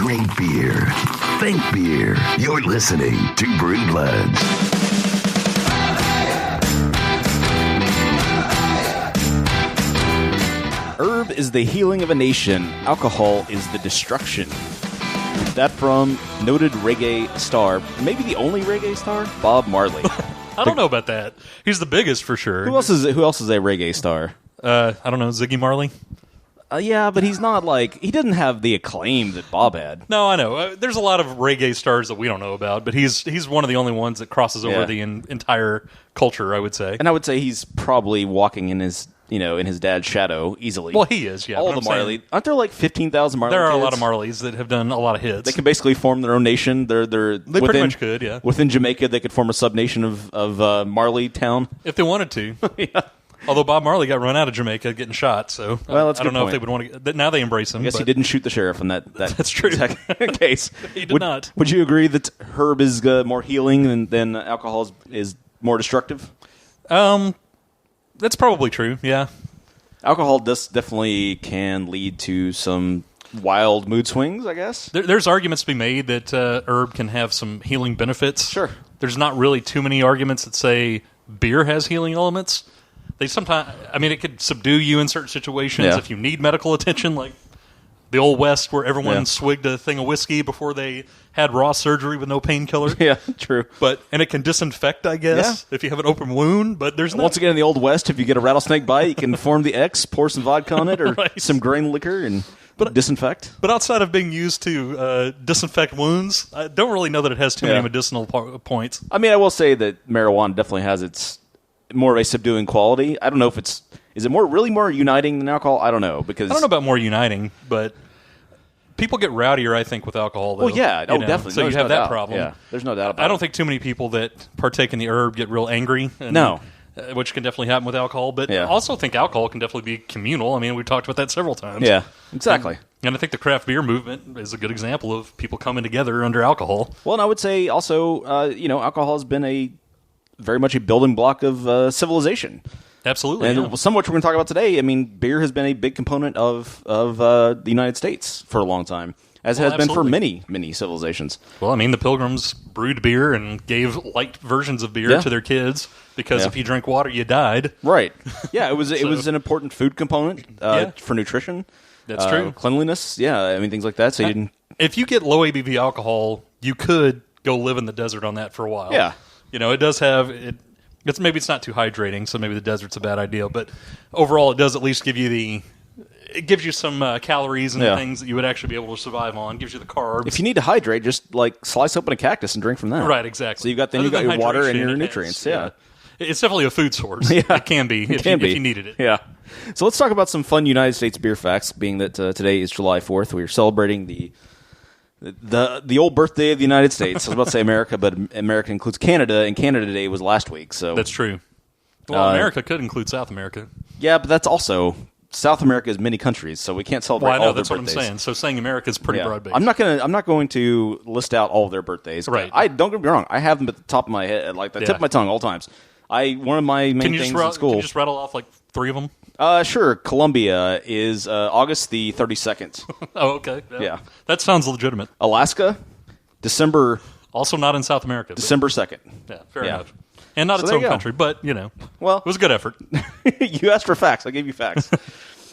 Drink beer. Think beer. You're listening to Brew Bloods. Herb is the healing of a nation. Alcohol is the destruction. That from noted reggae star, maybe the only reggae star, Bob Marley. I don't know about that. He's the biggest for sure. Who else is a reggae star? I don't know, Ziggy Marley? Yeah, but he's not he didn't have the acclaim that Bob had. No, I know. There's a lot of reggae stars that we don't know about, but he's one of the only ones that crosses over the entire culture, I would say. And I would say he's probably walking in his dad's shadow easily. Well, he is, yeah. All the Marley. Aren't there like 15,000 Marley There are kids? a lot of Marleys that have done a lot of hits. They can basically form their own nation. They pretty much could, yeah. Within Jamaica, they could form a sub-nation of Marley Town. If they wanted to. Yeah. Although Bob Marley got run out of Jamaica getting shot, so that's I don't know if they would want to. Now they embrace him. I guess he didn't shoot the sheriff in that That's true. case. He did not. Would you agree that herb is more healing than alcohol is more destructive? That's probably true, yeah. Alcohol definitely can lead to some wild mood swings, I guess. There's arguments to be made that herb can have some healing benefits. Sure. There's not really too many arguments that say beer has healing elements. They sometimes, it could subdue you in certain situations if you need medical attention, like the old West where everyone swigged a thing of whiskey before they had raw surgery with no painkiller. Yeah, true. And it can disinfect, I guess, if you have an open wound. But there's once again in the old West, if you get a rattlesnake bite, you can form the X, pour some vodka on it, or some grain liquor and disinfect. But outside of being used to disinfect wounds, I don't really know that it has too many medicinal points. I will say that marijuana definitely has its more of a subduing quality. I don't know if is it really more uniting than alcohol? I don't know, because I don't know about more uniting, but people get rowdier, I think, with alcohol, though. Well, yeah, definitely. So you have that problem. Yeah, there's no doubt about it. I don't think too many people that partake in the herb get real angry. No. Which can definitely happen with alcohol, but I also think alcohol can definitely be communal. We've talked about that several times. Yeah, exactly. And I think the craft beer movement is a good example of people coming together under alcohol. Well, and I would say also, alcohol has been very much a building block of civilization. Absolutely. And some of what we're going to talk about today, beer has been a big component of the United States for a long time, as has been for many, many civilizations. Well, the Pilgrims brewed beer and gave light versions of beer to their kids because if you drank water, you died. Right. Yeah, it was it was an important food component for nutrition. That's true. Cleanliness, things like that. So you didn't. If you get low ABV alcohol, you could go live in the desert on that for a while. Yeah. It does have it. Maybe it's not too hydrating, so maybe the desert's a bad idea. But overall, it does at least give you gives you some calories and things that you would actually be able to survive on. Gives you the carbs. If you need to hydrate, just slice open a cactus and drink from that. Right, exactly. So you got your water and your nutrients. Yeah. It's definitely a food source. Yeah. It can be if you needed it. Yeah. So let's talk about some fun United States beer facts. Being that today is July 4th, we are celebrating the old birthday of the United States. I was about to say America, but America includes Canada, and Canada Day was last week. So that's true. Well, America could include South America. Yeah, but that's also South America is many countries, so we can't celebrate all their birthdays. That's what I'm saying. So saying America is pretty broad-based. I'm not going to list out all of their birthdays. Right. I don't get me wrong. I have them at the top of my head, like the tip of my tongue, all times. One of my main things in school. Can you just rattle off like three of them? Sure. Colombia is August the 32nd. Oh, okay. Yeah. That sounds legitimate. Alaska, December. Also not in South America. December 2nd. Yeah, fair enough. And not its own country, but, well, it was a good effort. You asked for facts. I gave you facts.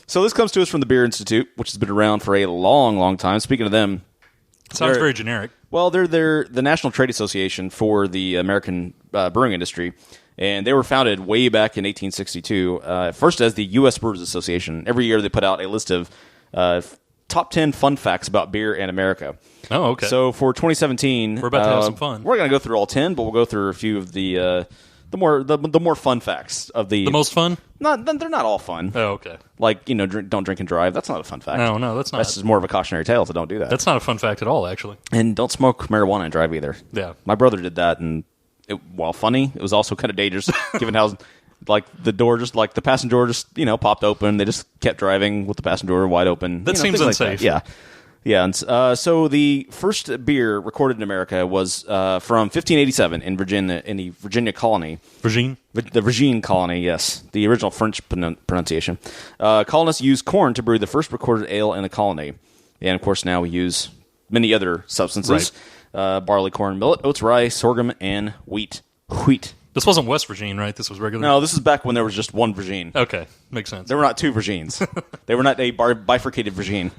So this comes to us from the Beer Institute, which has been around for a long, long time. Speaking of them. Sounds very generic. Well, they're the National Trade Association for the American brewing industry. And they were founded way back in 1862, first as the U.S. Brewers Association. Every year they put out a list of top 10 fun facts about beer and America. Oh, okay. So for 2017... We're about to have some fun. We're going to go through all 10, but we'll go through a few of the more fun facts of the... The most fun? They're not all fun. Oh, okay. Like, don't drink and drive. That's not a fun fact. No, that's not. That's just more of a cautionary tale, so don't do that. That's not a fun fact at all, actually. And don't smoke marijuana and drive either. Yeah. My brother did that, and while funny, it was also kind of dangerous, given how, the door the passenger door just, popped open. They just kept driving with the passenger door wide open. That seems unsafe. Yeah. Yeah, and so the first beer recorded in America was from 1587 in the Virginia colony. Virginia? The Virginia colony, yes. The original French pronunciation. Colonists used corn to brew the first recorded ale in the colony. And, of course, now we use many other substances. Barley, corn, millet, oats, rye, sorghum, and wheat. This wasn't West Virginia, right? This was regular? No, this is back when there was just one Virgin. Okay, makes sense. There were not two Virgins. They were not a bifurcated Virgin.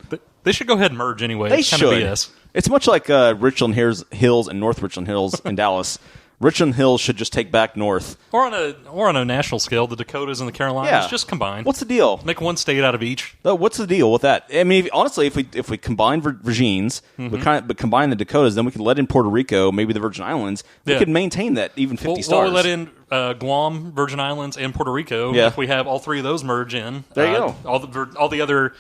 They should go ahead and merge anyway. They it's should. Kind of BS. It's much like Richland Hills and North Richland Hills in Dallas. Richland Hills should just take back North. Or on a national scale, the Dakotas and the Carolinas just combine. What's the deal? Make one state out of each. What's the deal with that? I mean, honestly, if we combine Virgins, but combine the Dakotas, then we can let in Puerto Rico, maybe the Virgin Islands. We could maintain that even 50 stars. Or let in Guam, Virgin Islands, and Puerto Rico. Yeah. If we have all three of those merge in, there you go. All the other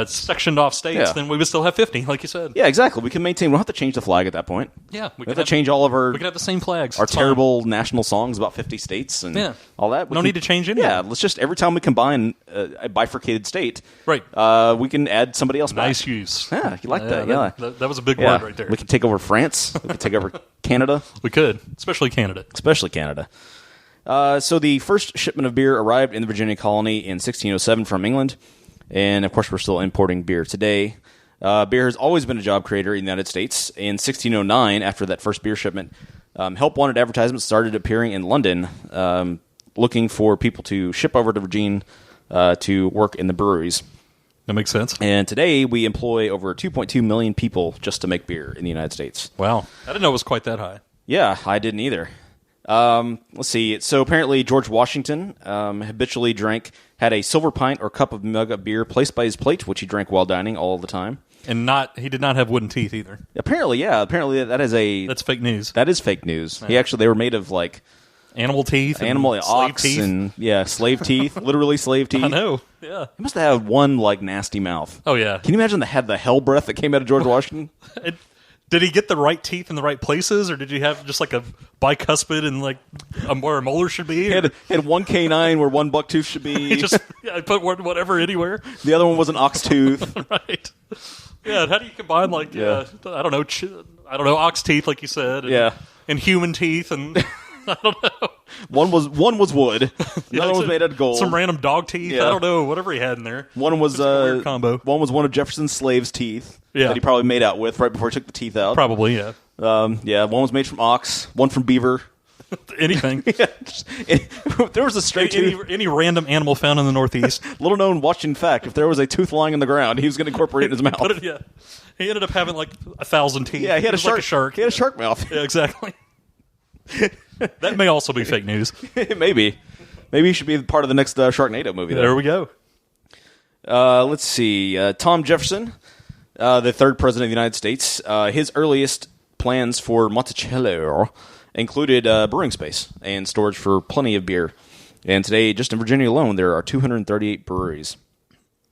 sectioned off states, then we would still have 50, like you said. Yeah, exactly. We can maintain. We don't have to change the flag at that point. Yeah, we have to change all of our. We can have the same flags. Our terrible national songs about 50 states and all that. No need to change anything. Yeah, let's just every time we combine a bifurcated state, right? We can add somebody else back. Nice use. Yeah, you like that? Yeah, that was a big word right there. We can take over France. We can take over Canada. We could, especially Canada. So the first shipment of beer arrived in the Virginia colony in 1607 from England. And, of course, we're still importing beer today. Beer has always been a job creator in the United States. In 1609, after that first beer shipment, help-wanted advertisements started appearing in London looking for people to ship over to Virginia to work in the breweries. That makes sense. And today, we employ over 2.2 million people just to make beer in the United States. Wow. I didn't know it was quite that high. Yeah, I didn't either. Let's see. So apparently George Washington habitually had a silver pint or cup of mug of beer placed by his plate, which he drank while dining all the time. And he did not have wooden teeth either. Apparently, yeah. Apparently that's fake news. That is fake news. Yeah. They were made of like animal teeth, ox teeth. and slave teeth, literally slave teeth. I know. Yeah, he must have had one like nasty mouth. Oh yeah. Can you imagine the hell breath that came out of George Washington? Did he get the right teeth in the right places, or did you have just like a bicuspid and like where a molar should be? He had one canine where one buck tooth should be. He just put whatever anywhere. The other one was an ox tooth. Right. Yeah. How do you combine I don't know, ox teeth like you said. And human teeth and I don't know. One was wood. Another one was made out of gold. Some random dog teeth. Yeah. I don't know. Whatever he had in there. One was a weird combo. One was one of Jefferson's slaves' teeth that he probably made out with right before he took the teeth out. Probably, yeah. One was made from ox. One from beaver. Anything. There was a stray tooth. Any random animal found in the Northeast. Little known Washington fact: if there was a tooth lying on the ground, he was going to incorporate it in his mouth. He ended up having like 1,000 teeth. Yeah, he had a shark. Like a shark. He had a shark mouth. Yeah, exactly. That may also be fake news. Maybe he should be part of the next Sharknado movie. There we go. Let's see. Tom Jefferson, the third president of the United States, his earliest plans for Monticello included brewing space and storage for plenty of beer. And today, just in Virginia alone, there are 238 breweries.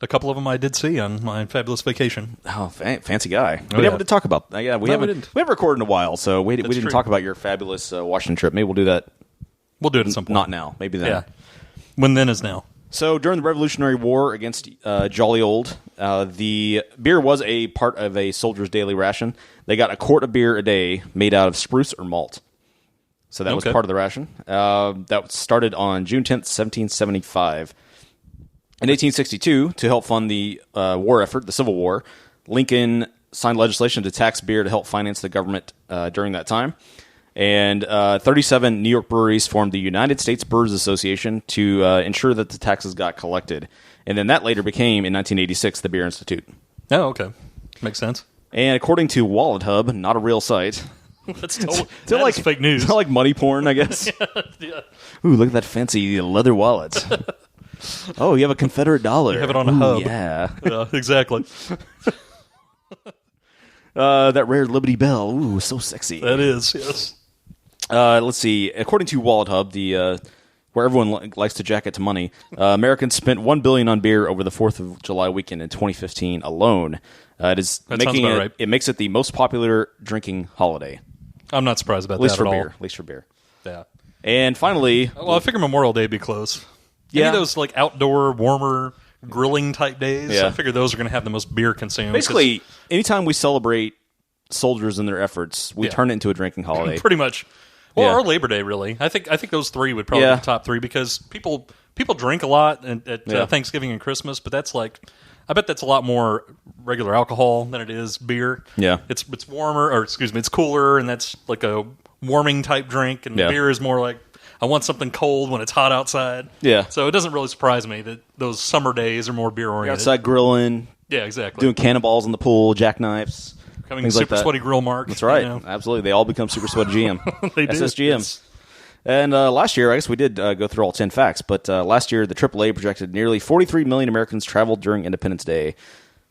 A couple of them I did see on my fabulous vacation. Oh, fancy guy. We never did talk about that. Yeah, we haven't recorded in a while, so we didn't talk about your fabulous Washington trip. Maybe we'll do that. We'll do it at some point. Not now. Maybe then. Yeah. When then is now. So during the Revolutionary War against Jolly Old, the beer was a part of a soldier's daily ration. They got a quart of beer a day made out of spruce or malt. So that was part of the ration. That started on June 10th, 1775. In 1862, to help fund the war effort, the Civil War, Lincoln signed legislation to tax beer to help finance the government during that time. And 37 New York breweries formed the United States Brewers Association to ensure that the taxes got collected. And then that later became, in 1986, the Beer Institute. Oh, okay. Makes sense. And according to Wallet Hub, not a real site. That's fake news. It's like money porn, I guess. Yeah. Ooh, look at that fancy leather wallet. Oh, you have a Confederate dollar. You have it on a hub. Yeah. Yeah, exactly. That rare Liberty Bell. Ooh, so sexy. That is, yes. Let's see. According to Wallet Hub, where everyone likes to jack it to money, Americans spent $1 billion on beer over the 4th of July weekend in 2015 alone. It makes it the most popular drinking holiday. I'm not surprised about that at all. At least for beer. Yeah. And finally... Well, I figure Memorial Day would be close. Yeah. Any of those like outdoor, warmer, grilling type days, yeah. I figure those are going to have the most beer consumed. Basically, anytime we celebrate soldiers and their efforts, we turn it into a drinking holiday. Pretty much. Well, or Labor Day, really. I think those three would probably be the top three because people drink a lot at Thanksgiving and Christmas, but that's like I bet that's a lot more regular alcohol than it is beer. Yeah. It's warmer, or excuse me, it's cooler, and that's like a warming type drink, and beer is more like, I want something cold when it's hot outside. Yeah. So it doesn't really surprise me that those summer days are more beer-oriented. Outside grilling. Yeah, exactly. Doing cannonballs in the pool, jackknives. Becoming super sweaty grill mark. That's right. You know. Absolutely. They all become super sweaty GM. They do. SSGM. Yes. And last year, I guess we did go through all 10 facts, but last year the AAA projected nearly 43 million Americans traveled during Independence Day.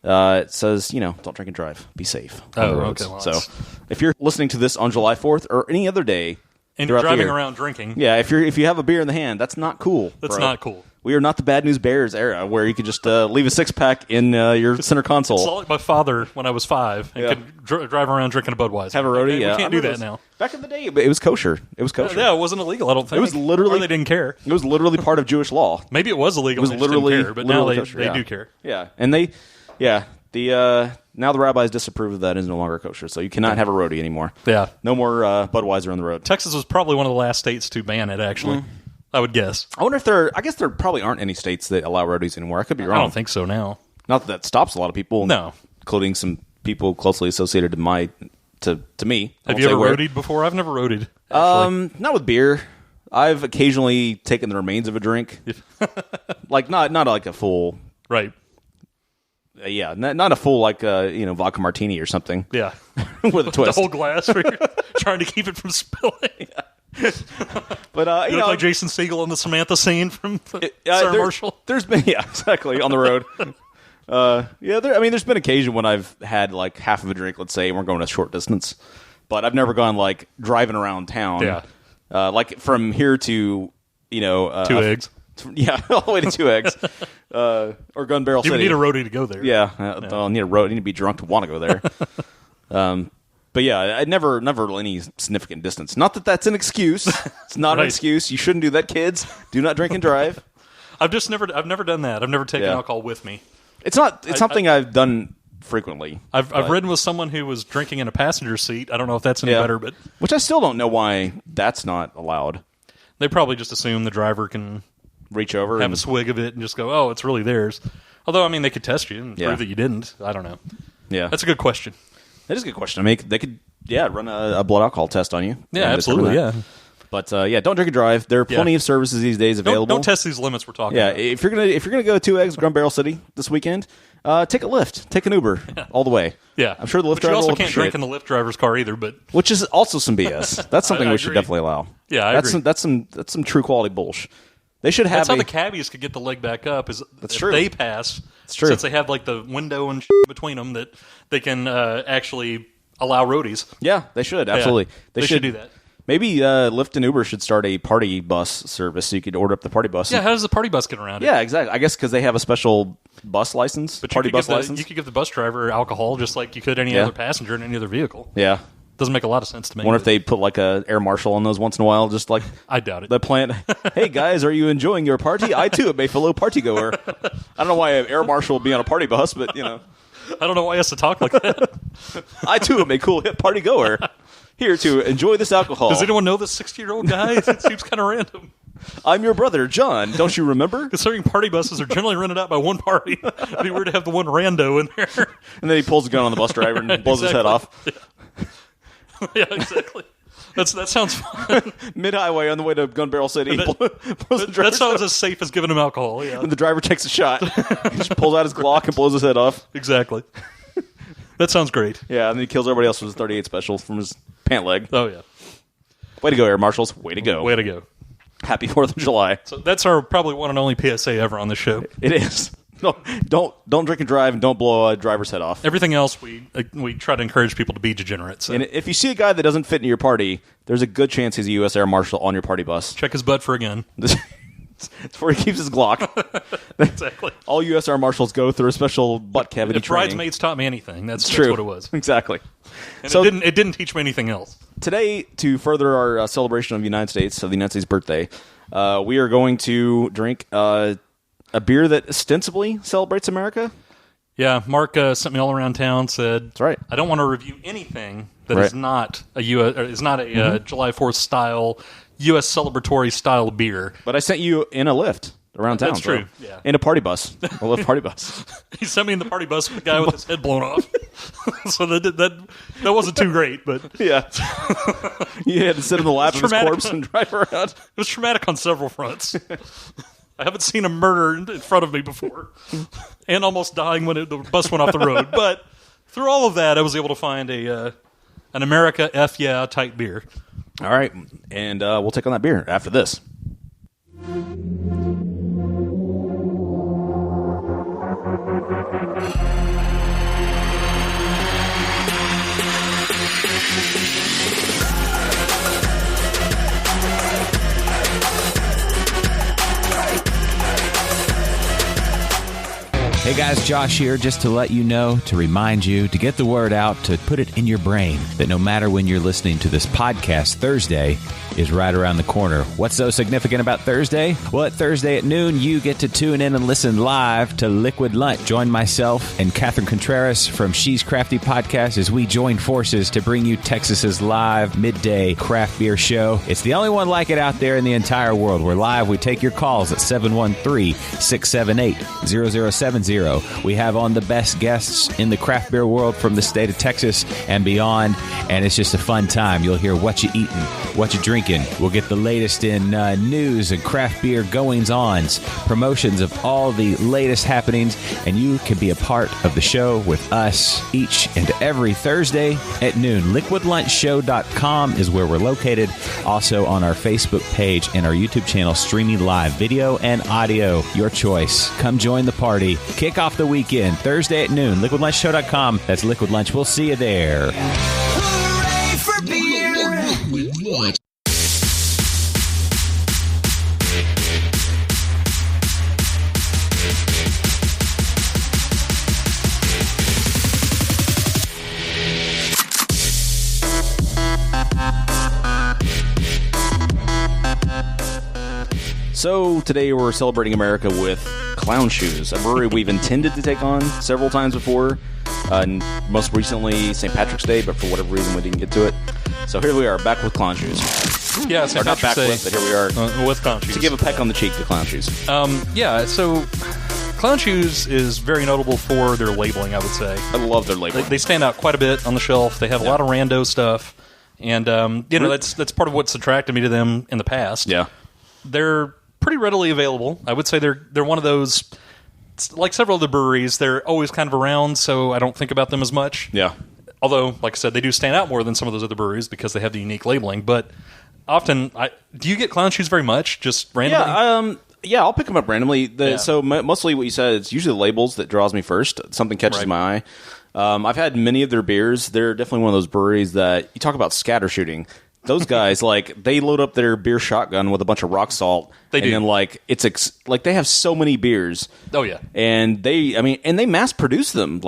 It says, don't drink and drive. Be safe on the roads. Okay. Well, so if you're listening to this on July 4th or any other day, and you're driving around drinking. Yeah, if you have a beer in the hand, that's not cool. That's not cool. We are not the Bad News Bears era where you could just leave a 6-pack in your center console. It's like my father when I was 5 and could drive around drinking a Budweiser. Have a roadie, We can't do that now. Back in the day, it was kosher. It was kosher. Yeah, it wasn't illegal, I don't think. It was literally... Or they didn't care. It was literally part of Jewish law. Maybe it was illegal. It was literally didn't care, but now kosher, they do care. Yeah, and now the rabbis disapprove of that. It's no longer kosher, so you cannot have a roadie anymore. Yeah. No more Budweiser on the road. Texas was probably one of the last states to ban it, actually. I would guess. I wonder if I guess there probably aren't any states that allow roadies anymore. I could be wrong. I don't think so now. Not that stops a lot of people. No. Including some people closely associated to me. Have you ever roadied before? I've never roadied. Actually. Not with beer. I've occasionally taken the remains of a drink. Like not like a full... Right. Yeah, not a full vodka martini or something. Yeah. With a twist. The whole glass where you're trying to keep it from spilling. But you look like Jason Segel in the Samantha scene from Sarah Marshall. There's been exactly on the road. There's been occasion when I've had like half of a drink, let's say, and we're going a short distance, but I've never gone like driving around town. Yeah, like from here to 2 eggs. Yeah, all the way to 2 eggs, or Gun Barrel City. You need a roadie to go there. Yeah, I need a road. I need to be drunk to want to go there. But yeah, I never any significant distance. Not that that's an excuse. It's not an excuse. You shouldn't do that, kids. Do not drink and drive. I've never done that. I've never taken alcohol with me. It's something I've done frequently. I've ridden with someone who was drinking in a passenger seat. I don't know if that's any better, but which I still don't know why that's not allowed. They probably just assume the driver can reach over, have a swig of it, and just go, "Oh, it's really theirs." Although, they could test you and prove that you didn't. I don't know. Yeah, that's a good question. That is a good question. I mean, they could, run a blood alcohol test on you. Yeah, absolutely, yeah. But don't drink and drive. There are plenty of services these days available. Don't test these limits we're talking about. If you're gonna go 2 eggs, Gun Barrel City this weekend, take a Lyft, take an Uber all the way. Yeah, I'm sure the Lyft driver will you also can't drink in the Lyft driver's car either. But which is also some BS. That's something we should definitely allow. Yeah, I agree. That's some true quality bullshit. They should have. That's how the cabbies could get the leg back up. That's true. They pass. It's true. Since they have like the window and between them, that they can actually allow roadies. Yeah, they should absolutely. Yeah, they should do that. Maybe Lyft and Uber should start a party bus service so you could order up the party bus. Yeah, how does the party bus get around it? Yeah, exactly. I guess because they have a special bus license, but party bus license. You could give the bus driver alcohol just like you could any other passenger in any other vehicle. Yeah. Doesn't make a lot of sense to me. I wonder if they put like a air marshal on those once in a while, just like I doubt it. The plant. Hey guys, are you enjoying your party? I too am a fellow party goer. I don't know why an air marshal would be on a party bus, but I don't know why he has to talk like that. I too am a cool hip party goer, here to enjoy this alcohol. Does anyone know this 60-year-old guy? It seems kind of random. I'm your brother, John. Don't you remember? Considering party buses are generally rented out by one party, it'd be weird to have the one rando in there. And then he pulls a gun on the bus driver and blows his head off. Yeah, exactly. That sounds fun. Mid-highway on the way to Gun Barrel City. That sounds as safe as giving him alcohol, yeah. And the driver takes a shot. He just pulls out his Glock and blows his head off. Exactly. That sounds great. Yeah, and then he kills everybody else with his 38 special from his pant leg. Oh, yeah. Way to go, Air Marshals. Way to go. Way to go. Happy 4th of July. So that's our probably one and only PSA ever on this show. It is. No, don't drink and drive, and don't blow a driver's head off. Everything else, we try to encourage people to be degenerates. So. And if you see a guy that doesn't fit into your party, there's a good chance he's a U.S. Air Marshal on your party bus. Check his butt for a gun. That's where he keeps his Glock. Exactly. All U.S. Air Marshals go through a special butt cavity training. Bridesmaids taught me anything. That's true. What it was. Exactly. And so it didn't teach me anything else. Today, to further our celebration of the United States birthday, we are going to drink a beer that ostensibly celebrates America. Yeah, Mark sent me all around town. Said, "That's right. I don't want to review anything that is not a July 4th style U.S. celebratory style beer." But I sent you in a Lyft. around town. That's true. Yeah. And a party bus. I love party bus. He sent me in the party bus with a guy with his head blown off. So that wasn't too great, but Yeah. You had to sit in the lap of his corpse and drive around. It was traumatic on several fronts. I haven't seen a murder in front of me before, and almost dying when the bus went off the road. But through all of that, I was able to find an America F Yeah type beer. All right. And we'll take on that beer after this. Hey guys, Josh here, just to let you know, to remind you, to get the word out, to put it in your brain, that no matter when you're listening to this podcast, Thursday is right around the corner. What's so significant about Thursday? Well, at Thursday at noon, you get to tune in and listen live to Liquid Lunch. Join myself and Catherine Contreras from She's Crafty Podcast as we join forces to bring you Texas's live midday craft beer show. It's the only one like it out there in the entire world. We're live. We take your calls at 713-678-0070. We have on the best guests in the craft beer world from the state of Texas and beyond, and it's just a fun time. You'll hear what you eating, what you drinking. We'll get the latest in news and craft beer goings-ons, promotions of all the latest happenings, and you can be a part of the show with us each and every Thursday at noon. LiquidLunchShow.com is where we're located. Also on our Facebook page and our YouTube channel, streaming live video and audio. Your choice. Come join the party. Kick off the weekend Thursday at noon. LiquidLunchShow.com. That's Liquid Lunch. We'll see you there. Hooray for beer! So today we're celebrating America with Clown Shoes, a brewery we've intended to take on several times before. Most recently St. Patrick's Day, but for whatever reason we didn't get to it. So here we are, back with Clown Shoes. Yeah, St. Or not back Patrick's with, Day, but here we are. with Clown Shoes. To give a peck on the cheek to Clown Shoes. Yeah, so Clown Shoes is very notable for their labeling, I would say. I love their labeling. They stand out quite a bit on the shelf. They have a lot of rando stuff. And, that's part of what's attracted me to them in the past. Yeah. They're pretty readily available. I would say they're one of those, like several other breweries, they're always kind of around, so I don't think about them as much. Yeah. Although, like I said, they do stand out more than some of those other breweries because they have the unique labeling. But often, do you get Clown Shoes very much, just randomly? Yeah, I'll pick them up randomly. So mostly what you said, it's usually the labels that draws me first. Something catches my eye. I've had many of their beers. They're definitely one of those breweries that you talk about scatter shooting. Those guys, they load up their beer shotgun with a bunch of rock salt. They do. And then, they have so many beers. Oh, yeah. And they mass produce them,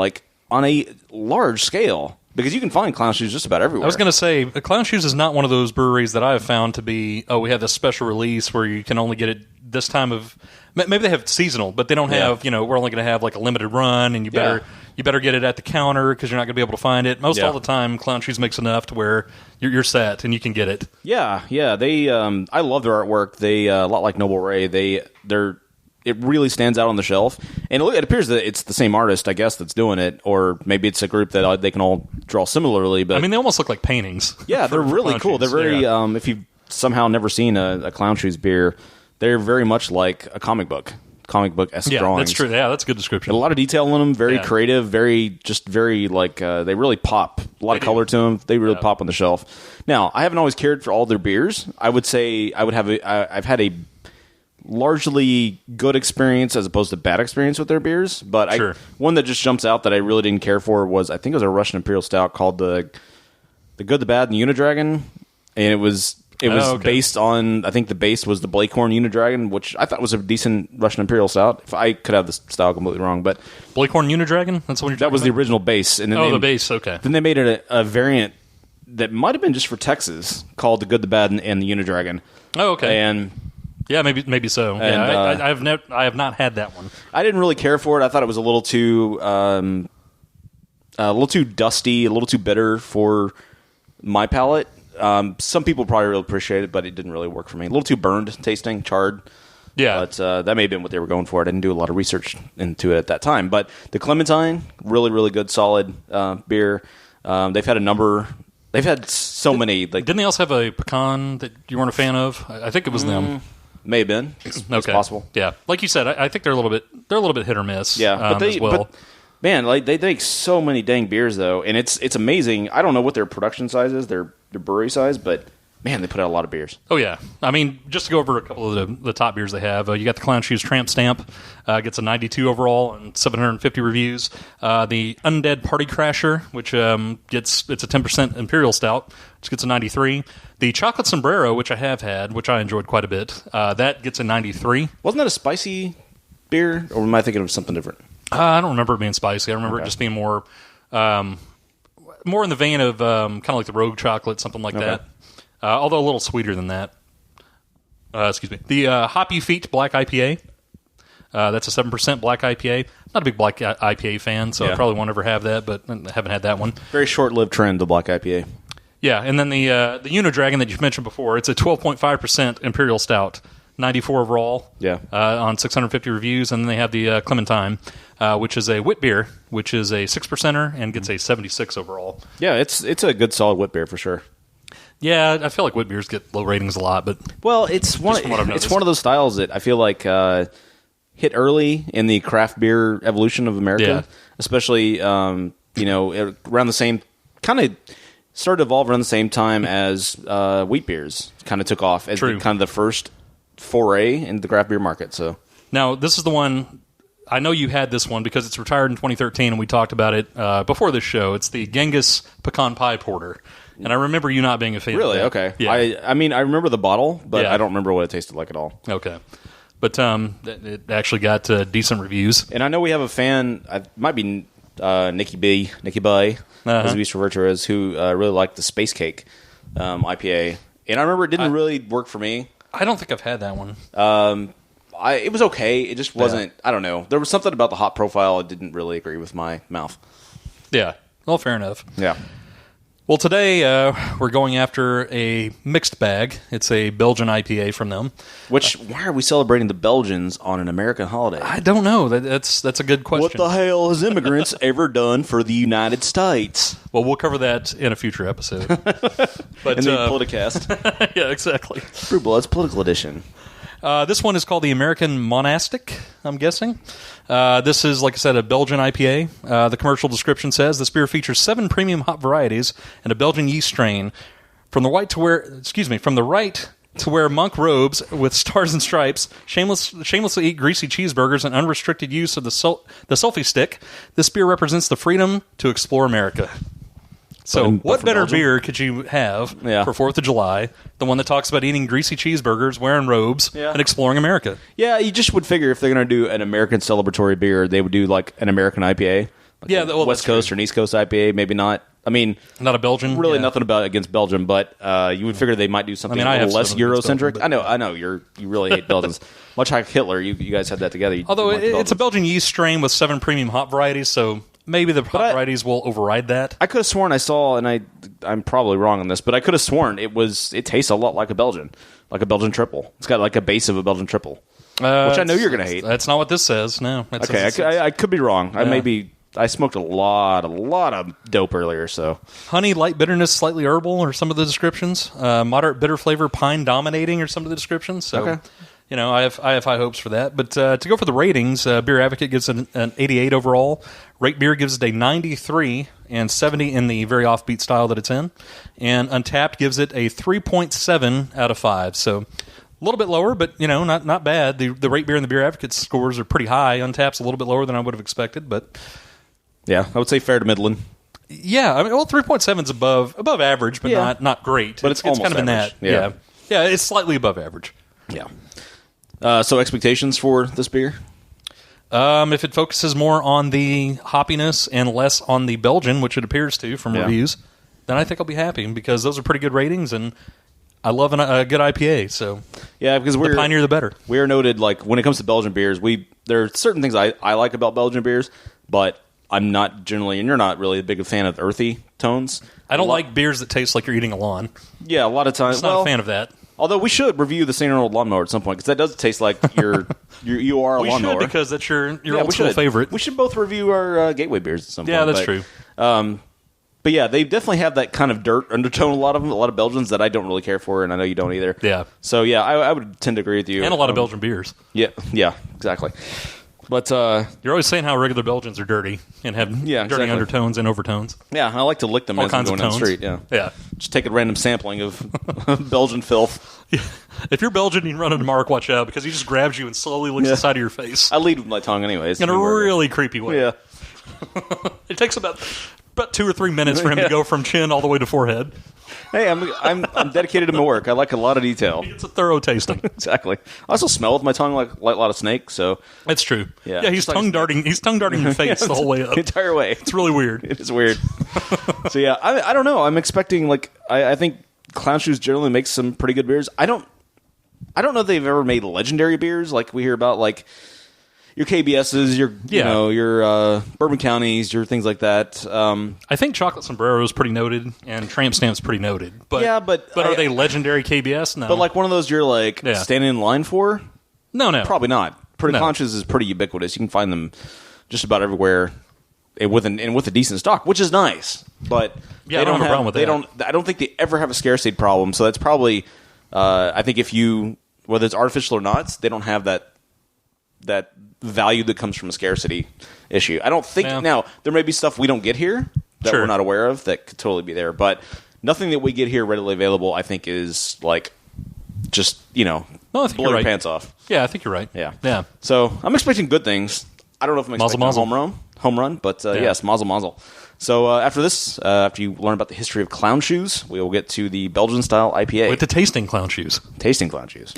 on a large scale. Because you can find Clown Shoes just about everywhere. I was going to say, Clown Shoes is not one of those breweries that I have found to be, we have this special release where you can only get it this time of... Maybe they have seasonal, but they don't have, we're only going to have a limited run, and you better get it at the counter because you're not going to be able to find it. Most all the time, Clown Shoes makes enough to where you're set and you can get it. Yeah. They, I love their artwork. They, a lot like Noble Ray, it really stands out on the shelf. And it appears that it's the same artist, I guess, that's doing it. Or maybe it's a group that they can all draw similarly. But they almost look like paintings. Yeah, they're really cool. They're very, if you've somehow never seen a Clown Shoes beer, they're very much like a comic book-esque drawings. That's true. Yeah, that's a good description. A lot of detail in them, very creative, very, they really pop. A lot of color to them. They really pop on the shelf. Now, I haven't always cared for all their beers. I would say I've had a largely good experience as opposed to bad experience with their beers, but one that just jumps out that I really didn't care for was, I think it was a Russian Imperial Stout called the Good, the Bad, and the Unidragon, and it was based on, I think the base was the Blakehorn Unidragon, which I thought was a decent Russian Imperial Stout. If I could have the style completely wrong, but Blakehorn Unidragon? That's what you're talking That was about? the original base. And then the base, okay. Then they made it a variant that might have been just for Texas called the Good, the Bad, and the Unidragon. Oh, okay. And yeah, maybe so. And, I have not had that one. I didn't really care for it. I thought it was a little too dusty, a little too bitter for my palate. Some people probably really appreciate it, but it didn't really work for me. A little too burned tasting, charred. Yeah. But that may have been what they were going for. I didn't do a lot of research into it at that time. But the Clementine, really, really good, solid beer. They've had so many. Like, Didn't they also have a pecan that you weren't a fan of? I think it was them. may have been. It's possible. Yeah, like you said, I think they're a little bit hit or miss. Yeah, but man, like they make so many dang beers though, and it's amazing. I don't know what their production size is, their brewery size, but man, they put out a lot of beers. Oh yeah, I mean, just to go over a couple of the top beers they have, you got the Clown Shoes Tramp Stamp, gets a 92 overall and 750 reviews. The Undead Party Crasher, which it's a 10% Imperial Stout, which gets a 93. The Chocolate Sombrero, which I have had, which I enjoyed quite a bit, that gets a 93. Wasn't that a spicy beer, or am I thinking of something different? I don't remember it being spicy. I remember it just being more in the vein of kind of like the Rogue Chocolate, something like that. Although a little sweeter than that. Excuse me. The Hoppy Feet Black IPA. That's a 7% Black IPA. Not a big Black IPA fan, so I probably won't ever have that, but I haven't had that one. Very short-lived trend, the Black IPA. Yeah, and then the Unidragon that you've mentioned before, it's a 12.5% Imperial Stout. 94 overall on 650 reviews. And then they have the Clementine, which is a wit beer, which is a 6%er and gets a 76 overall. Yeah, it's a good solid wit beer for sure. Yeah, I feel like wit beers get low ratings a lot, but it's one of those styles that I feel like hit early in the craft beer evolution of America, especially around the same kind of started to evolve around the same time as wheat beers kind of took off as kind of the first foray into the craft beer market. So now this is the one. I know you had this one because it's retired in 2013, and we talked about it before this show. It's the Genghis Pecan Pie Porter. And I remember you not being a fan of that. Okay. Yeah. I mean, I remember the bottle, but I don't remember what it tasted like at all. Okay. But it actually got decent reviews. And I know we have a fan, it might be Nikki B, as we used to refer to her as, who really liked the Space Cake IPA. And I remember it didn't really work for me. I don't think I've had that one. It was okay. It just wasn't, I don't know. There was something about the hop profile that didn't really agree with my mouth. Yeah. Well, fair enough. Yeah. Well, today we're going after a mixed bag. It's a Belgian IPA from them. Why are we celebrating the Belgians on an American holiday? I don't know. That's a good question. What the hell has immigrants ever done for the United States? Well, we'll cover that in a future episode. But in the Politicast. Yeah, exactly. Brew Blood's Political Edition. This one is called the American Monastic, I'm guessing. This is, like I said, a Belgian IPA. The commercial description says this beer features 7 premium hop varieties and a Belgian yeast strain. From the right to wear monk robes with stars and stripes, shamelessly eat greasy cheeseburgers, and unrestricted use of the selfie stick. This beer represents the freedom to explore America. So, what better Belgium? beer could you have for 4th of July? The one that talks about eating greasy cheeseburgers, wearing robes, and exploring America. Yeah, you just would figure if they're going to do an American celebratory beer, they would do like an American IPA. Like West Coast or an East Coast IPA, maybe not. I mean, not a Belgian. Really, nothing against Belgium, but you would figure they might do something a little less Eurocentric. Belgium, I know you really hate Belgians. Much like Hitler, you guys had that together. Although it's a Belgian yeast strain with 7 premium hop varieties, so maybe the hop varieties will override that. I could have sworn I saw, and I'm probably wrong on this, but I could have sworn it tastes a lot like a Belgian triple. It's got like a base of a Belgian triple, which I know you're going to hate. That's not what this says. No. I could be wrong. Yeah. I smoked a lot of dope earlier, so. Honey, light bitterness, slightly herbal are some of the descriptions. Moderate bitter flavor, pine dominating are some of the descriptions. So, I have high hopes for that. But to go for the ratings, Beer Advocate gives it an 88 overall. Rate Beer gives it a 93 and 70 in the very offbeat style that it's in. And Untapped gives it a 3.7 out of 5. So a little bit lower, but not bad. The Rate Beer and the Beer Advocate scores are pretty high. Untapped's a little bit lower than I would have expected, but yeah, I would say fair to middling. Yeah, 3.7 is above average, but not great. But it's almost kind of in that. Yeah, it's slightly above average. Yeah. So expectations for this beer? If it focuses more on the hoppiness and less on the Belgian, which it appears to from reviews, then I think I'll be happy because those are pretty good ratings, and I love a good IPA. So because the pioneer, the better. We are noted, like when it comes to Belgian beers, there are certain things I like about Belgian beers, but I'm not generally, and you're not really a big fan of earthy tones. I don't like beers that taste like you're eating a lawn. Yeah, a lot of times. I'm not a fan of that. Although we should review the St. Arnold lawnmower at some point, because that does taste like you are a We lawnmower. should, because that's your Yeah, old school favorite. We should both review our gateway beers at some point. Yeah, that's true. But yeah, they definitely have that kind of dirt undertone. A lot of them, a lot of Belgians that I don't really care for, and I know you don't either. Yeah. So yeah, I would tend to agree with you. And a lot of Belgian beers. Yeah, exactly. But You're always saying how regular Belgians are dirty and have dirty exactly. undertones and overtones. yeah, I like to lick them All as I'm kinds going of down the tones. street. Yeah, Yeah. just take a random sampling of Belgian filth. If you're Belgian, you run into Mark, watch out, because he just grabs you and slowly licks the side of your face. I lead with my tongue, anyways. In a really creepy way. Yeah. It takes about 2 or 3 minutes for him to go from chin all the way to forehead. Hey, I'm dedicated to my work. I like a lot of detail. It's a thorough tasting. Exactly. I also smell with my tongue like a lot of snake. So That's true. Yeah. He's tongue darting. He's tongue darting your face the whole way up. the entire way. It's really weird. It is weird. So yeah, I don't know. I'm expecting I think Clown Shoes generally makes some pretty good beers. I don't know if they've ever made legendary beers like we hear about, like your KBS's, your your Bourbon Counties, your things like that. I think Chocolate Sombrero is pretty noted, and Tramp Stamp's pretty noted. But Yeah, but are they legendary KBS? No. But like one of those you're standing in line for? no. Probably not. Pretty No. Clown Shoes is pretty ubiquitous. You can find them just about everywhere. With a decent stock, which is nice, but Yeah, I don't have a problem with that. I don't think they ever have a scarcity problem. So that's probably, I think whether it's artificial or not, they don't have that value that comes from a scarcity issue. I don't think now there may be stuff we don't get here that Sure. we're not aware of that could totally be there, but nothing that we get here readily available, I think, is just I think blow you're your right. pants off. Yeah, I think you're right. Yeah. So I'm expecting good things. I don't know if I'm expecting Mazel. a home run, but yes, mazel. So after this, after you learn about the history of Clown Shoes, we will get to the Belgian-style IPA. With the tasting Clown Shoes. Tasting Clown Shoes.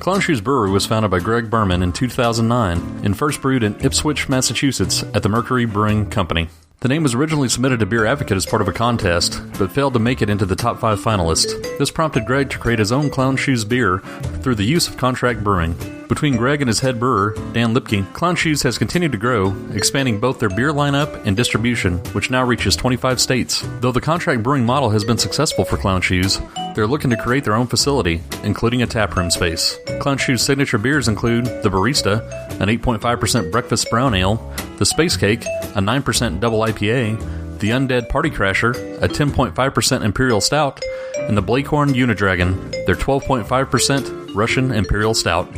Clown Shoes Brewery was founded by Greg Berman in 2009 and first brewed in Ipswich, Massachusetts at the Mercury Brewing Company. The name was originally submitted to Beer Advocate as part of a contest, but failed to make it into the top 5 finalists. This prompted Greg to create his own Clown Shoes beer through the use of contract brewing. Between Greg and his head brewer, Dan Lipke, Clown Shoes has continued to grow, expanding both their beer lineup and distribution, which now reaches 25 states. Though the contract brewing model has been successful for Clown Shoes, they're looking to create their own facility, including a taproom space. Clown Shoes' signature beers include the Barista, an 8.5% breakfast brown ale, the Space Cake, a 9% double IPA, the Undead Party Crasher, a 10.5% Imperial Stout, and the Blakehorn Unidragon, their 12.5% Russian Imperial Stout.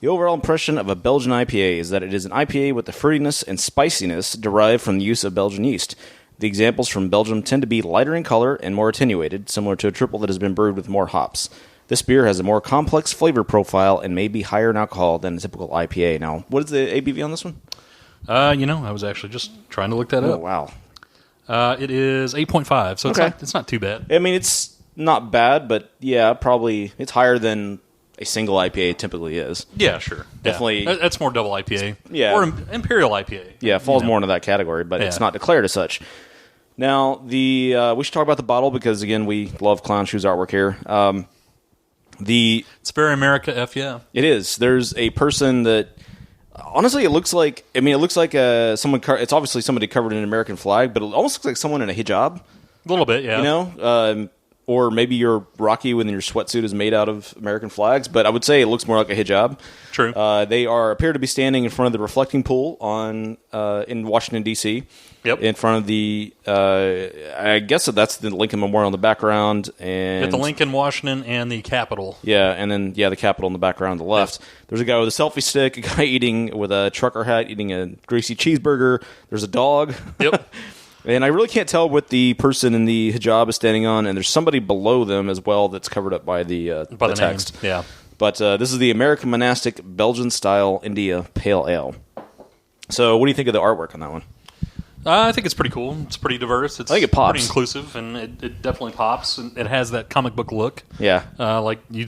The overall impression of a Belgian IPA is that it is an IPA with the fruitiness and spiciness derived from the use of Belgian yeast. The examples from Belgium tend to be lighter in color and more attenuated, similar to a triple that has been brewed with more hops. This beer has a more complex flavor profile and may be higher in alcohol than a typical IPA. Now, what is the ABV on this one? I was actually just trying to look that Oh, up. wow. It is 8.5, so Okay. it's not too bad. I mean, it's not bad, but yeah, probably it's higher than a single IPA typically is. Yeah, sure. Definitely- Yeah. That's more double IPA. Yeah. Or Imperial IPA. Yeah, it falls more into that category, but it's Yeah. not declared as such. Now, we should talk about the bottle because, again, we love Clown Shoes artwork here. It's very America F, yeah. It is. There's a person that, honestly, it looks like someone. It's obviously somebody covered in an American flag, but it almost looks like someone in a hijab. A little bit, yeah. You know, or maybe you're Rocky when your sweatsuit is made out of American flags. But I would say it looks more like a hijab. True. They appear to be standing in front of the reflecting pool in Washington D.C. Yep. In front of the, I guess that's the Lincoln Memorial in the background, and At the Lincoln, Washington, and the Capitol. yeah, and then the Capitol in the background on the left. There's a guy with a selfie stick, a guy eating with a trucker hat, eating a greasy cheeseburger. There's a dog. Yep. And I really can't tell what the person in the hijab is standing on, and there's somebody below them as well that's covered up by the text. Name. Yeah. But this is the American Monastic Belgian Style India Pale Ale. So what do you think of the artwork on that one? I think it's pretty cool. It's pretty diverse. It's I think it pops. pretty inclusive, and it definitely pops. And it has that comic book look. Yeah. Like you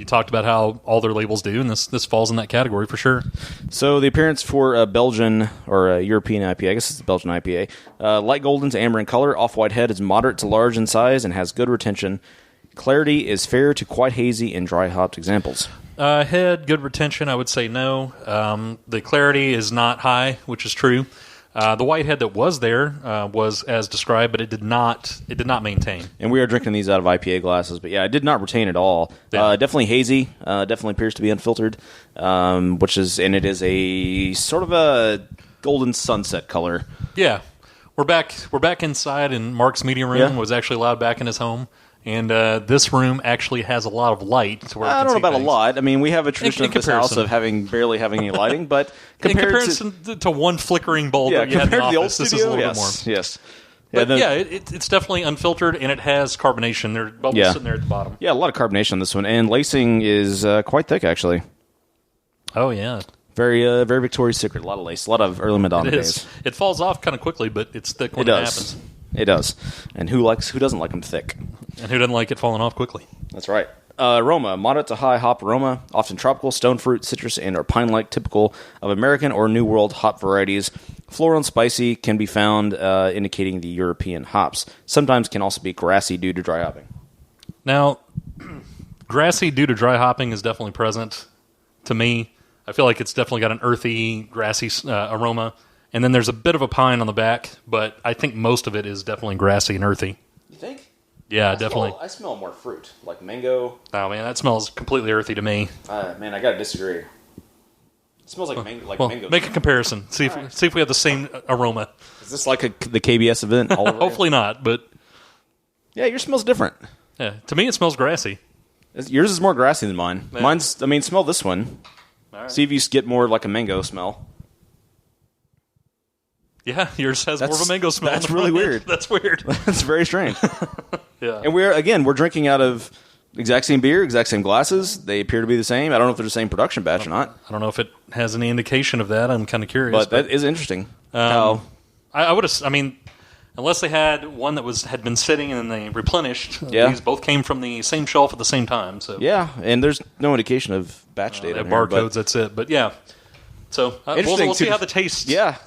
talked about how all their labels do, and this falls in that category for sure. So the appearance for a Belgian or a European IPA, I guess it's a Belgian IPA, light golden to amber in color, off-white head is moderate to large in size and has good retention. Clarity is fair to quite hazy in dry hopped examples. Head, good retention, I would say no. The clarity is not high, which is true. The whitehead that was there was as described, but it did not maintain. And we are drinking these out of IPA glasses, but yeah, it did not retain at all. Yeah. Definitely hazy. Definitely appears to be unfiltered, and it is a sort of a golden sunset color. Yeah, we're back inside in Mark's meeting room. Yeah. Was actually allowed back in his home, and this room actually has a lot of light. To where I don't know about things. a lot. I mean, we have a tradition In of this house comparison. of barely having any lighting, but In comparison to one flickering bulb that you had in compared the to the old office, this studio, is a little bit more. yes. But it's definitely unfiltered, and it has carbonation. There are bubbles sitting there at the bottom. Yeah, a lot of carbonation on this one, and lacing is quite thick, actually. Oh, yeah. Very Victoria's Secret. A lot of lace, a lot of early Madonna It is. days. It falls off kind of quickly, but it's thick It when it does. happens. It does. And who doesn't like them thick? And who doesn't like it falling off quickly? That's right. Aroma, moderate to high hop aroma, often tropical, stone fruit, citrus, and or pine-like, typical of American or New World hop varieties. Floral and spicy can be found, indicating the European hops. Sometimes can also be grassy due to dry hopping. Now, grassy due to dry hopping is definitely present to me. I feel like it's definitely got an earthy, grassy aroma. And then there's a bit of a pine on the back, but I think most of it is definitely grassy and earthy. You think? Yeah, definitely. I smell more fruit, like mango. Oh, man, that smells completely earthy to me. Man, I gotta disagree. It smells like mango. Well, mango. make a comparison. See if we have the same aroma. Is this like the KBS event? All over Hopefully not, but yeah, yours smells different. yeah, to me it smells grassy. Yours is more grassy than mine. Yeah. Mine's. Smell this one. All right. See if you get more like a mango smell. Yeah, yours has more of a That's- mango smell. that's on the really front end. weird. That's weird. That's very strange. Yeah. And we're drinking out of exact same beer, exact same glasses. They appear to be the same. I don't know if they're the same production batch or not, I don't know if it has any indication of that. I'm kind of curious. but that is interesting. How I would have. I mean, unless they had one that had been sitting and then they replenished. Yeah. These both came from the same shelf at the same time. So yeah, and there's no indication of batch they data. have in here, barcodes. That's it. But yeah. So Interesting we'll see to- how the tastes Yeah,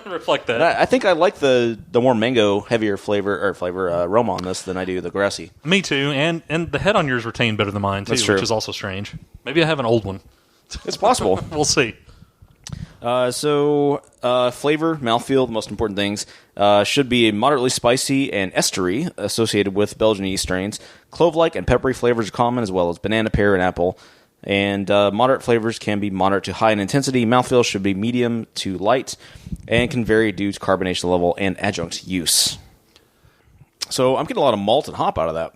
reflect that. and I think I like the more mango heavier flavor aroma on this than I do the grassy. Me too. And the head on yours retained better than mine too, That's true. which is also strange. Maybe I have an old one. It's possible. We'll see. So flavor, mouthfeel, the most important things, should be moderately spicy and estery associated with Belgian yeast strains. Clove-like and peppery flavors are common, as well as banana, pear, and apple. And moderate flavors can be moderate to high in intensity. Mouthfeel should be medium to light and can vary due to carbonation level and adjunct use. So I'm getting a lot of malt and hop out of that.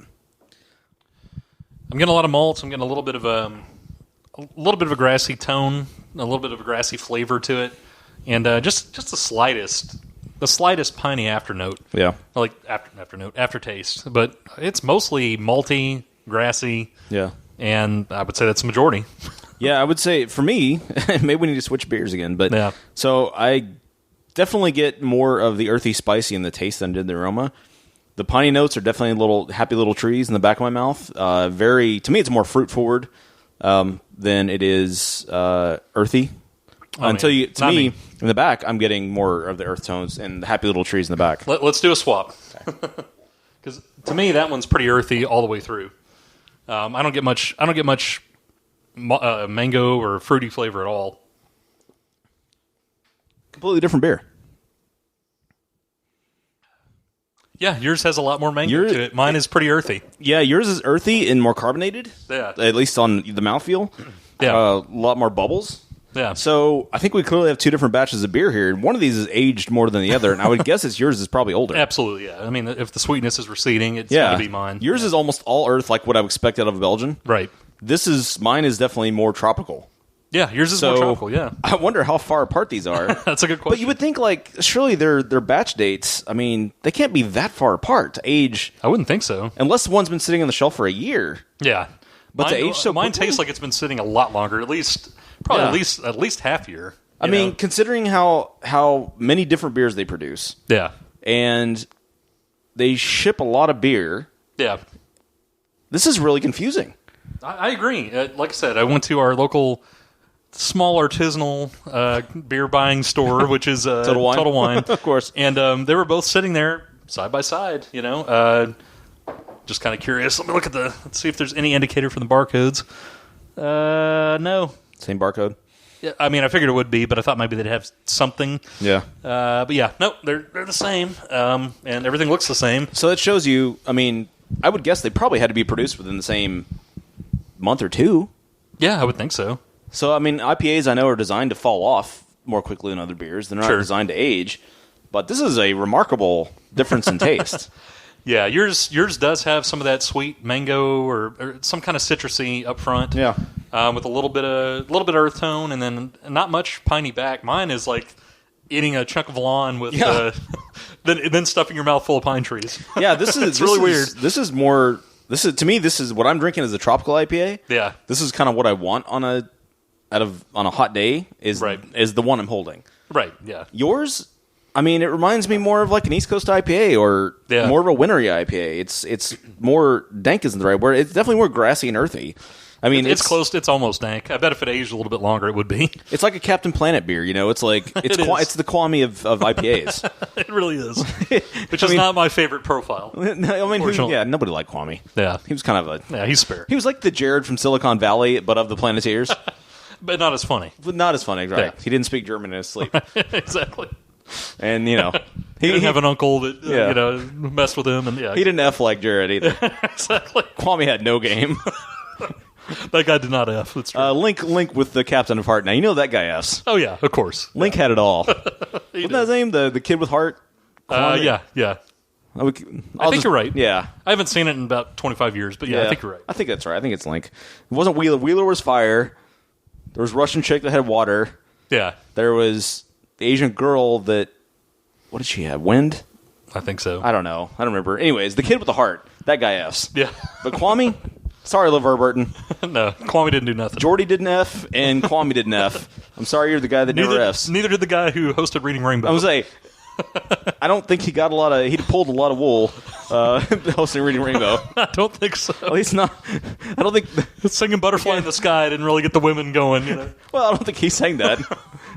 I'm getting a lot of malts. I'm getting a little bit of a grassy tone, a little bit of a grassy flavor to it, and just the slightest piney afternote. Yeah. Like aftertaste. But it's mostly malty, grassy, Yeah. and I would say that's the majority. Yeah, I would say for me, maybe we need to switch beers again. But Yeah. So I definitely get more of the earthy, spicy in the taste than did the aroma. The piney notes are definitely little happy little trees in the back of my mouth. To me, it's more fruit forward than it is earthy. Not In me. the back, I'm getting more of the earth tones and the happy little trees in the back. Let's do a swap. Because to me, that one's pretty earthy all the way through. I don't get much mango or fruity flavor at all. Completely different beer. Yeah, yours has a lot more mango to it. Mine is pretty earthy. Yeah, yours is earthy and more carbonated. Yeah. At least on the mouthfeel. Yeah. A lot more bubbles. Yeah. So I think we clearly have two different batches of beer here. One of these is aged more than the other, and I would guess it's yours is probably older. Absolutely, yeah. I mean, if the sweetness is receding, it's going to be mine. Yours is almost all earth, like what I would expect out of a Belgian. Right. Mine is definitely more tropical. Yeah, yours is more tropical, yeah. I wonder how far apart these are. That's a good question. But you would think, like, surely their batch dates, I mean, they can't be that far apart to age, I wouldn't think so. unless one's been sitting on the shelf for a year. Yeah. But to mine, age so mine quickly? tastes like it's been sitting a lot longer, probably Yeah. at least half year. I you mean, know? considering how many different beers they produce, Yeah. and they ship a lot of beer, Yeah. this is really confusing. I agree. Like I said, I went to our local small artisanal beer buying store, which is Total Wine. Total Wine. Of course. And they were both sitting there side by side, you know. Just kind of curious. Let's see if there's any indicator from the barcodes. No. Same barcode. I mean, I figured it would be, but I thought maybe they'd have something. Yeah. But yeah, no, they're the same, and everything looks the same. So that shows you, I mean, I would guess they probably had to be produced within the same month or two. Yeah, I would think so. So, I mean, IPAs I know are designed to fall off more quickly than other beers. They're not designed to age. But this is a remarkable difference in taste. Yeah, yours does have some of that sweet mango or some kind of citrusy up front. Yeah. With a little bit of earth tone, and then not much piney back. Mine is like eating a chunk of lawn with then stuffing your mouth full of pine trees. Yeah, this is really weird. This is more. This is, to me, this is what I'm drinking is a tropical IPA. Yeah, this is kind of what I want on a hot day is the one I'm holding. Right. Yeah. Yours, I mean, it reminds me more of like an East Coast IPA or more of a wintry IPA. It's more dank isn't the right word. It's definitely more grassy and earthy. I mean, it's close. It's almost dank. I bet if it aged a little bit longer, it would be. It's like a Captain Planet beer. It's like it's the Kwame of IPAs. It really is, which is not my favorite profile. I mean, nobody liked Kwame. Yeah, he was kind of he's spare. He was like the Jared from Silicon Valley, but of the Planeteers. But not as funny. But not as funny, right? Yeah. He didn't speak German in his sleep. Exactly. And he didn't have an uncle that messed with him, and he didn't F like Jared either. Exactly. Kwame had no game. That guy did not F. That's true. Link with the Captain of Heart. Now you know that guy F's. Oh yeah, of course. Link had it all. Wasn't that his name? The kid with heart. Yeah. I think you're right. Yeah, I haven't seen it in about 25 years, but I think you're right. I think that's right. I think it's Link. It wasn't Wheeler. Wheeler was fire. There was Russian chick that had water. Yeah. There was the Asian girl that. What did she have? Wind. I think so. I don't know. I don't remember. Anyways, the kid with the heart. That guy F's. Yeah. But Kwame. Sorry, LeVar Burton. No, Kwame didn't do nothing. Jordy didn't F, and Kwame didn't F. I'm sorry you're the guy that never F's. Neither did the guy who hosted Reading Rainbow. I was like, I don't think he pulled a lot of wool hosting Reading Rainbow. I don't think so. At least not. I don't think singing Butterfly in the Sky didn't really get the women going. Well, I don't think he sang that.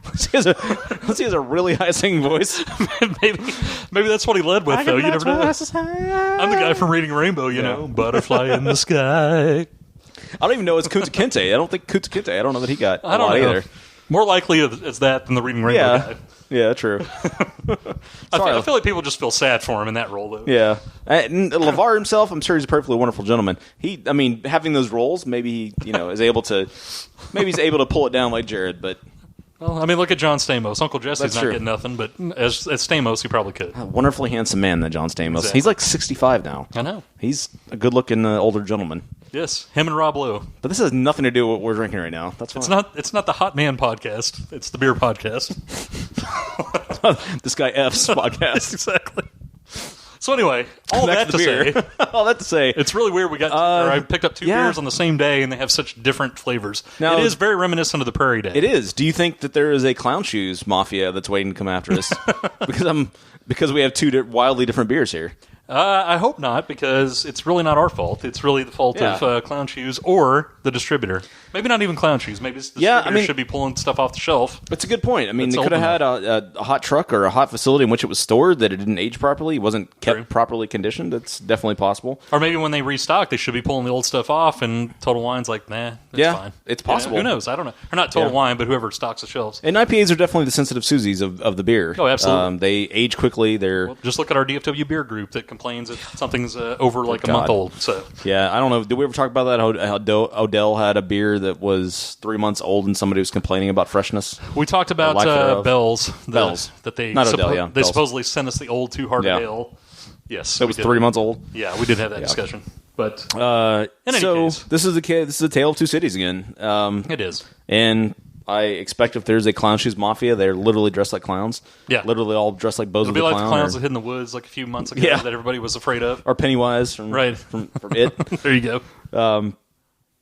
Unless he has a really high singing voice. maybe that's what he led with, though. You never know. I'm the guy from Reading Rainbow, you know. Butterfly in the Sky. I don't even know it's Kunta Kinte. I don't think Kunta Kinte. I don't know that he got I don't know either. More likely it's that than the Reading Rainbow guy. Yeah, true. I feel like people just feel sad for him in that role, though. Yeah. And LeVar himself, I'm sure he's a perfectly wonderful gentleman. Having those roles, maybe he, is able to pull it down like Jared, but... Well, I mean, look at John Stamos. Uncle Jesse's not getting nothing, but as Stamos, he probably could. A wonderfully handsome man, that John Stamos. Exactly. He's like 65 now. I know. He's a good-looking older gentleman. Yes, him and Rob Lowe. But this has nothing to do with what we're drinking right now. That's fine. It's not the Hot Man podcast. It's the beer podcast. This guy F's podcast. Exactly. So anyway, all that to say, it's really weird. We got I picked up two beers on the same day, and they have such different flavors. Now, it is very reminiscent of the Prairie Day. It is. Do you think that there is a clown shoes mafia that's waiting to come after us? because we have two wildly different beers here. I hope not, because it's really not our fault. It's really the fault of Clown Shoes or the distributor. Maybe not even Clown Shoes. Maybe the distributor should be pulling stuff off the shelf. That's a good point. I mean, they could have had a hot truck or a hot facility in which it was stored that it didn't age properly. It wasn't kept properly conditioned. That's definitely possible. Or maybe when they restock, they should be pulling the old stuff off, and Total Wine's like, nah, it's fine. It's possible. Who knows? I don't know. Or not Total Wine, but whoever stocks the shelves. And IPAs are definitely the sensitive Susies of the beer. Oh, absolutely. They age quickly. Just look at our DFW beer group that complains that something's over like a month old. So yeah, I don't know. Did we ever talk about that? How Odell had a beer that was 3 months old and somebody was complaining about freshness? We talked about Bell's. That they not Odell, they supposedly sent us the old Two Hearted Ale. Yes, that was 3 months old. Yeah, we did have that discussion. But in any case, this is a tale of two cities again. It is, and I expect if there's a Clown Shoes Mafia, they're literally dressed like clowns. Yeah. Literally all dressed like Bozo the Clown. It'll be like the clowns that hid in the woods like a few months ago that everybody was afraid of. Or Pennywise from It. There you go.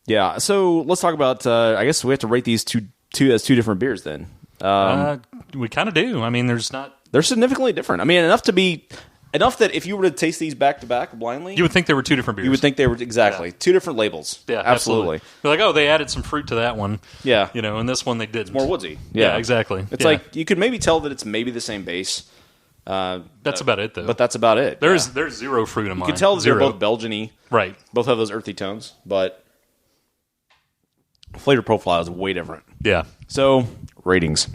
Yeah, so let's talk about, I guess we have to rate these two as two different beers then. We kind of do. I mean, they're significantly different. I mean, enough that if you were to taste these back to back blindly, you would think they were two different beers. You would think they were two different labels. Yeah, absolutely. You're like, oh, they added some fruit to that one. Yeah, and this one they didn't. It's more woodsy. Yeah, exactly. It's like you could maybe tell that it's maybe the same base. That's about it, though. But that's about it. There's zero fruit in mine. You can tell that they're both Belgian-y. Right. Both have those earthy tones, but flavor profile is way different. Yeah. So, ratings.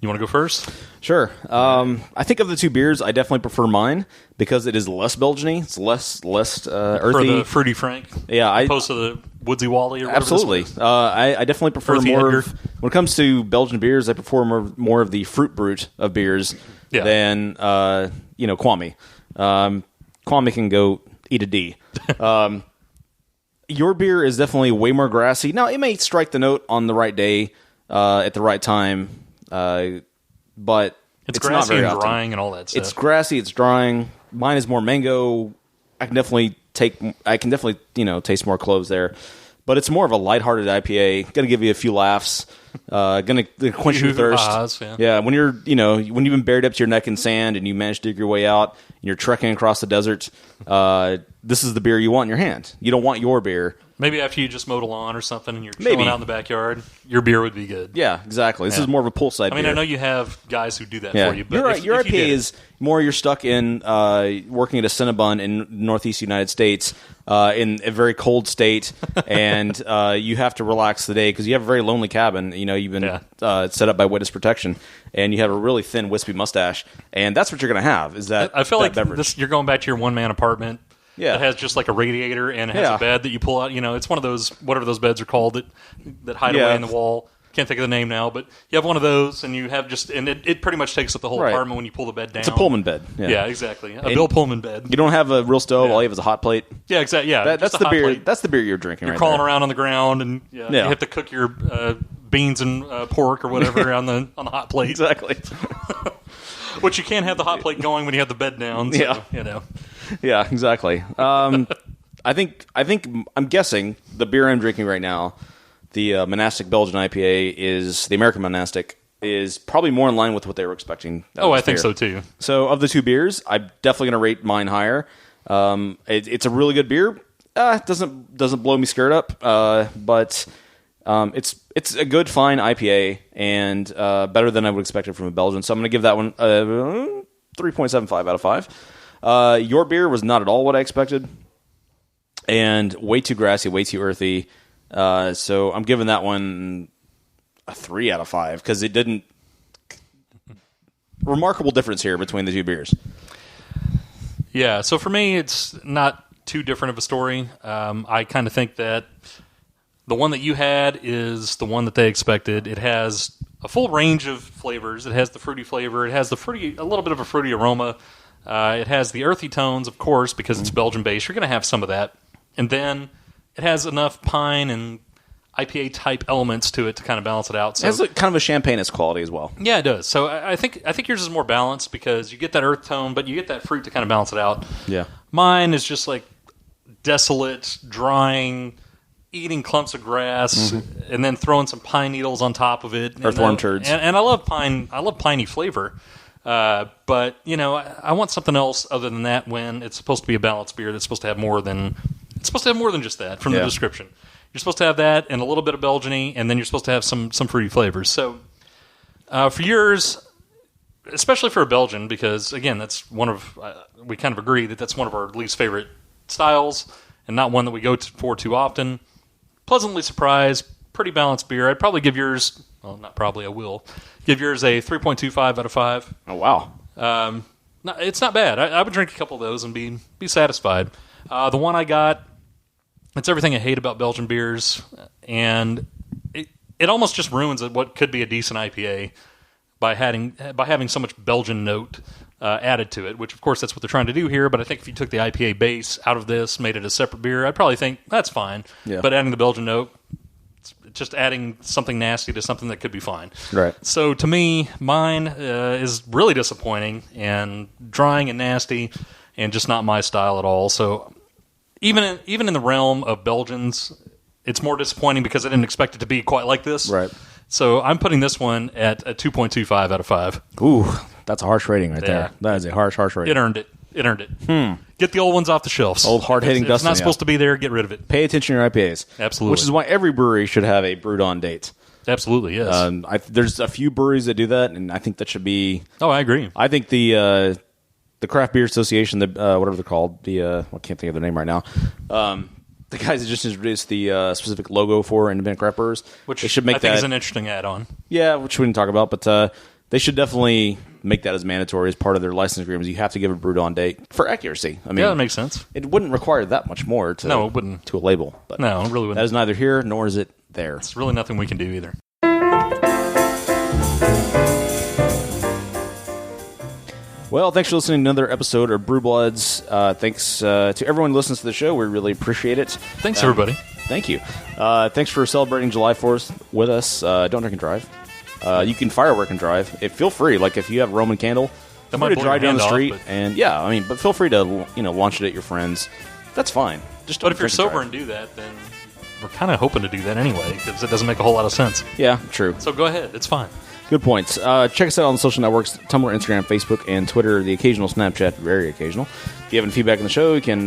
You want to go first? Sure. I think of the two beers, I definitely prefer mine because it is less Belgian-y. It's less earthy. For the Fruity Frank? Yeah. Opposed to the Woodsy Wally or whatever. Absolutely. I definitely prefer Earthy more Edgar. of, when it comes to Belgian beers, I prefer more of the fruit brute of beers than Kwame. Kwame can go eat a D. Your beer is definitely way more grassy. Now, it may strike the note on the right day at the right time, but It's not grassy very and often. drying and all that stuff. It's grassy, it's drying. Mine is more mango. I can definitely taste more cloves there. But it's more of a lighthearted IPA. Going to give you a few laughs. Going to quench your thirst. Ahs, yeah. Yeah, when when you've been buried up to your neck in sand and you manage to dig your way out and you're trekking across the desert, this is the beer you want in your hand. You don't want your beer. Maybe after you just mowed a lawn or something and you're Maybe. chilling out in the backyard, your beer would be good. Yeah, exactly. This Yeah. is more of a poolside beer. I know you have guys who do that Yeah. for you. But Your if you IPA did it- is more you're stuck in working at a Cinnabon in northeast United States in a very cold state, and you have to relax the day because you have a very lonely cabin. You've been set up by witness protection, and you have a really thin, wispy mustache, and that's what you're going to have. Is that I feel that like beverage? you're going back to your one-man apartment. Yeah. That has just like a radiator and it has Yeah. a bed that you pull out. It's one of those, whatever those beds are called that hide Yeah. away in the wall. Can't think of the name now, but you have one of those and you have it pretty much takes up the whole Right. apartment when you pull the bed down. It's a Pullman bed. Yeah, exactly. A Bill Pullman bed. You don't have a real stove. Yeah. All you have is a hot plate. Yeah, exactly. Yeah, That's just a the hot beer. plate. That's the beer you're drinking. You're right crawling there. around on the ground and you have to cook your beans and pork or whatever on the hot plate. Exactly. Which you can't have the hot plate going when you have the bed down. So, Yeah. Yeah, exactly. I'm guessing the beer I'm drinking right now, the Monastic Belgian IPA, is the American Monastic, is probably more in line with what they were expecting. I think so too. So of the two beers, I'm definitely going to rate mine higher. It's a really good beer. It doesn't blow me scared up, but it's a good, fine IPA and better than I would expect it from a Belgian. So I'm going to give that one 3.75 out of 5. Your beer was not at all what I expected, and way too grassy, way too earthy. So I'm giving that one a 3 out of 5 because it didn't. Remarkable difference here between the two beers. Yeah, so for me, it's not too different of a story. I kind of think that the one that you had is the one that they expected. It has a full range of flavors. It has the fruity flavor. It has a little bit of a fruity aroma. It has the earthy tones, of course, because it's Belgian-based. You're going to have some of that. And then it has enough pine and IPA-type elements to it to kind of balance it out. So, It has kind of a champagne-esque quality as well. yeah, it does. So I think yours is more balanced because you get that earth tone, but you get that fruit to kind of balance it out. Yeah. Mine is just like desolate, drying, eating clumps of grass, and then throwing some pine needles on top of it. Earthworm turds. And I love pine. I love piney flavor. But I want something else other than that when it's supposed to be a balanced beer that's supposed to have more than just that from the Yeah. description. You're supposed to have that and a little bit of Belgian-y, and then you're supposed to have some fruity flavors. So for yours, especially for a Belgian, because again, that's one of we kind of agree that that's one of our least favorite styles and not one that we go for too often. Pleasantly surprised, pretty balanced beer. I'd probably give yours, well, not probably, I will give yours a 3.25 out of 5. Oh, wow. No, it's not bad. I would drink a couple of those and be satisfied. The one I got, it's everything I hate about Belgian beers, and it almost just ruins what could be a decent IPA by having so much Belgian note added to it, which of course that's what they're trying to do here, but I think if you took the IPA base out of this, made it a separate beer, I'd probably think that's fine. Yeah. But adding the Belgian note, it's just adding something nasty to something that could be fine. Right. So to me, mine is really disappointing and drying and nasty and just not my style at all. So even in the realm of Belgians, it's more disappointing because I didn't expect it to be quite like this. Right. So I'm putting this one at a 2.25 out of 5. Ooh, that's a harsh rating right Yeah. there. That is a harsh rating. It earned it. Get the old ones off the shelves. Old hard-hitting If it's Dustin, not yeah. supposed to be there, get rid of it. Pay attention to your IPAs. Absolutely. Which is why every brewery should have a brewed on date. Absolutely, yes. There's a few breweries that do that, and I think that should be. I agree. I think the Craft Beer Association, whatever they're called, I can't think of their name right now. the guys that just introduced the specific logo for independent craft brewers, Which they should make I think that is an interesting add-on. Yeah, which we didn't talk about, but they should definitely make that as mandatory as part of their license agreements. You have to give a brewed on date for accuracy. I mean, Yeah, that makes sense. It wouldn't require that much more to No, it wouldn't. to a label. But No, it really wouldn't. that is neither here nor is it there. It's really nothing we can do either. Well, thanks for listening to another episode of Brew Bloods. Thanks to everyone who listens to the show. We really appreciate it. Thanks, everybody. Thank you. Thanks for celebrating July 4th with us. Don't drink and drive. You can firework and drive. Feel free. Like if you have a Roman candle, That feel might free to blow drive your down the hand off, street. but- And yeah, I mean, but feel free to launch it at your friends. That's fine. Just don't But if you're drink and sober drive. and do that, then we're kind of hoping to do that anyway, because it doesn't make a whole lot of sense. Yeah, true. So go ahead. It's fine. Good points. Check us out on the social networks, Tumblr, Instagram, Facebook, and Twitter, the occasional Snapchat, very occasional. If you have any feedback on the show, you can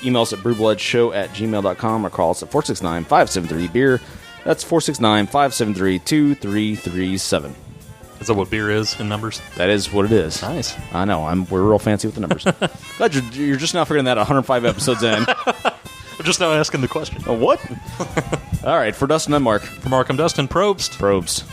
email us at brewbloodshow@gmail.com or call us at 469-573-BEER. That's 469-573-2337. Is that what beer is in numbers? That is what it is. Nice. I know. We're real fancy with the numbers. Glad you're just now figuring that out 105 episodes in. I'm just now asking the question. What? All right. For Dustin and Mark. For Mark, I'm Dustin Probst. Probes.